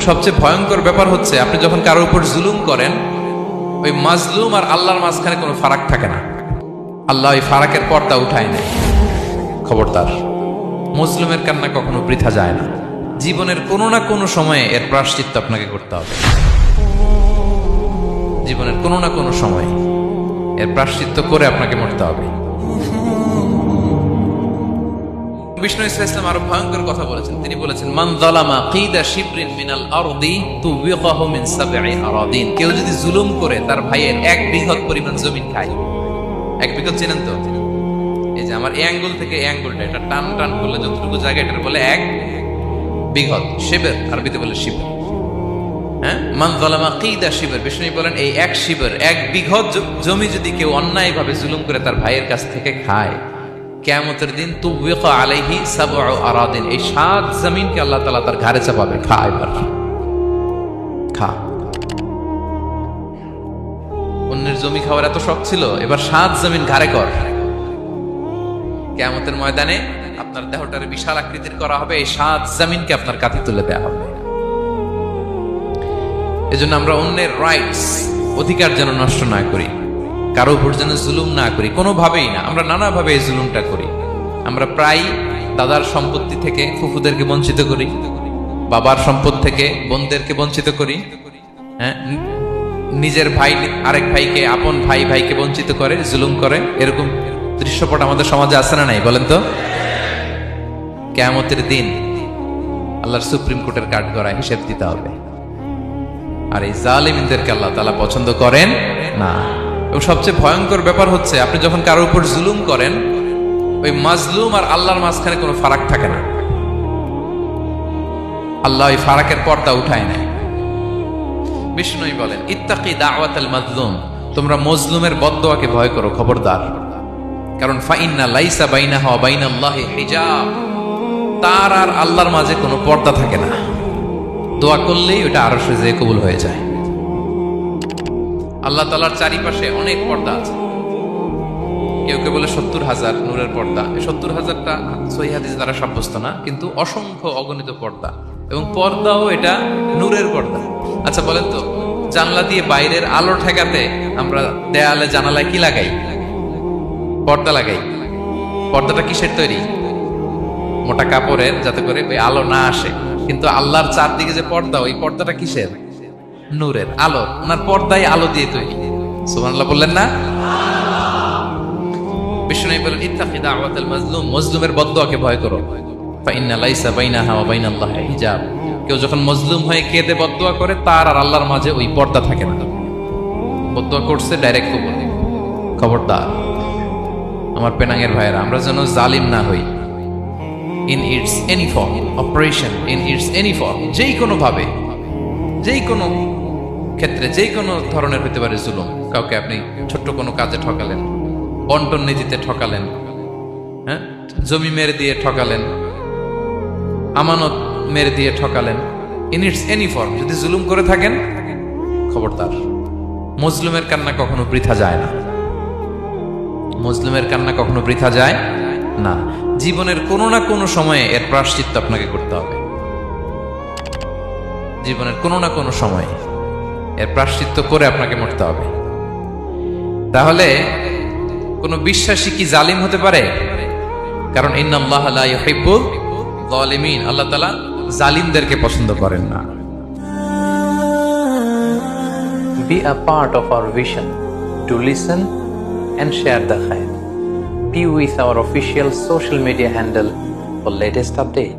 সবচেয়ে ভয়ঙ্কর ব্যাপার হচ্ছে আপনি যখন কারোর উপর জুলুম করেন, ওই মাজলুম আর আল্লাহর মাঝখানে কোনো ফারাক থাকে না। আল্লাহ ওই ফারাকের পর্দা উঠায় নেয়। খবরদার, মজলুমের কান্না কখনো বৃথা যায় না। জীবনের কোনো না কোনো সময়ে এর প্রায়শ্চিত্ত আপনাকে করতে হবে। জীবনের কোনো না কোনো সময়ে এর প্রায়শ্চিত্ত করে আপনাকে মরতে হবে। বিষ্ণু ইসলাম আরো ভয়ঙ্কর কথা বলেছেন। তিনি বলেছেন, মান যালামা কিদা শিবরিন মিনাল আরদি তুবিকাহু মিন সাবঈ আরাদিন। কেউ যদি জুলুম করে তার ভাইয়ের এক বিঘত পরিমাণ জমি খায়। এক বিঘত চেনেন তো? এই যে আমার এই আঙ্গুল থেকে এই আঙ্গুলটা, এটা টান টান করলে যতটুকু জায়গা, এটা বলে এক বিঘত। শিবের আরবিতে বলে শিবর। হ্যাঁ, মান যালামা কিদা শিবর। বিষ্ণু বলেন, এই এক শিবর, এক বিঘত জমি যদি কেউ অন্যায়ভাবে জুলুম করে তার ভাইয়ের কাছ থেকে খায়, কিয়ামতের দিন তুবিকা আলাইহি সাবউ আরাদিন, এই 7 জমিনকে আল্লাহ তাআলা তার ঘাড়ে চাপাবে। খা, এবার খা। অন্যের জমি খাওয়ার এত শখ ছিল, এবার 7 জমিন ঘাড়ে কর। কিয়ামতের ময়দানে আপনার দেহটারে বিশাল আকৃতির করা হবে, এই 7 জমিনকে আপনার কাঁধে তুলে দেওয়া হবে। এজন্য আমরা অন্যের রাইটস, অধিকার যেন নষ্ট না করি, কারো উপর যেন জুলুম না করি, কোনোভাবেই না। আমরা নানাভাবে এই জুলুমটা করি। আমরা প্রায় দাদার সম্পত্তি থেকে ফুফুদেরকে বঞ্চিত করি, বাবার সম্পদ থেকে বোনদেরকে বঞ্চিত করি। হ্যাঁ, নিজের ভাই আরেক ভাইকে, আপন ভাই ভাইকে বঞ্চিত করে, জুলুম করে। এরকম দৃশ্যপট আমাদের সমাজে আছে না নাই বলেন তো? কিয়ামতের দিন আল্লাহর সুপ্রিম কোর্টের কাঠগড়ায় হিসেব দিতে হবে। আর এই জালিমদেরকে আল্লাহ তাআলা পছন্দ করেন না। এবং সবচেয়ে ভয়ঙ্কর ব্যাপার হচ্ছে আপনি যখন কারোর উপর জুলুম করেন, ওই মাজলুম আর আল্লাহর মাঝখানে কোনো ফারাক থাকে না। আল্লাহ ওই ফারাকের পর্দা উঠায় নেয়। বিষ্ণুই বলেন, ইত্তাকি দাওয়াতাল মাজলুম, তোমরা মজলুমের বদদোয়াকে ভয় করো, খবরদার। কারণ ফাইন্না লাইসা বাইনাহা ওয়া বাইনাল্লাহি হিজাব, তার আর আল্লাহর মাঝে কোনো পর্দা থাকে না। দোয়া করলেই ওটা আরশে যেয়ে কবুল হয়ে যায়। আল্লাহ তাআলার চারিপাশে অনেক পর্দা আছে। কেউ কেউ বলে 70,000 নূরের পর্দা। এই 70,000টা সহিহ হাদিস দ্বারা সাব্যস্ত না, কিন্তু অসংখ্য অগণিত পর্দা, এবং পর্দাও এটা নূরের পর্দা। আচ্ছা বলেন তো, জানলা দিয়ে বাইরের আলো ঠেকাতে আমরা দেয়ালে জানালায় কি লাগাই? পর্দা লাগাই। পর্দাটা কিসের তৈরি? মোটা কাপড়ের, যাতে করে ওই আলো না আসে। কিন্তু আল্লাহর চারদিকে যে পর্দা, ওই পর্দাটা কিসের? নূরের আলো। ওনার পর্দায় আলো দিয়ে তৈরি। সুবহানাল্লাহ বললেন না? বিষ্ণু বলেন, ইত্তাকি দাওয়াতাল মাজলুম, মজলুমের বদদোয়াকে ভয় করো। ফাইন্না লাইসা বাইনাহা ওয়া বাইনাল্লাহি হিজাব, কেউ যখন মজলুম হয়ে কেঁদে বদদোয়া করে, তার আর আল্লাহর মাঝে ওই পর্দা থাকে না। বদদোয়া করছে, ডাইরেক্ট কবুল। খবরদার আমার পেনাঙ্গের ভাইয়েরা, আমরা যেন জালিম না হই। In it's any form, operation in it's any form, যেই কোনো ভাবে, যেই কোনো ক্ষেত্রে, যেই কোনো ধরনের হতে পারে জুলুম। কাউকে আপনি ছোট্ট কোনো কাজে ঠকালেন, বন্টন নীতিতে ঠকালেন, হ্যাঁ, জমি মেরে দিয়ে ঠকালেন, আমানত মেরে দিয়ে ঠকালেন, ইন ইটস এনি ফর্ম যদি জুলুম করে থাকেন, খবরদার, মজলুমের কান্না কখনো বৃথা যায় না। মজলুমের কান্না কখনো বৃথা যায় না। জীবনের কোনো না কোনো সময়ে এর প্রায়শ্চিত্ত আপনাকে করতে হবে। জীবনের কোনো না কোনো সময়ে এর প্রায়শ্চিত্ত করে আপনাকে মরতে হবে। তাহলে কোন বিশ্বাসী কি জালিম হতে পারে? কারণ ইন্নাল্লাহা লা ইউহিব্বুল যালিমিন, আল্লাহ তাআলা জালিমদেরকে পছন্দ করেন না। Be a part of our vision to listen and share the khair. Be with our official social media handle for latest update.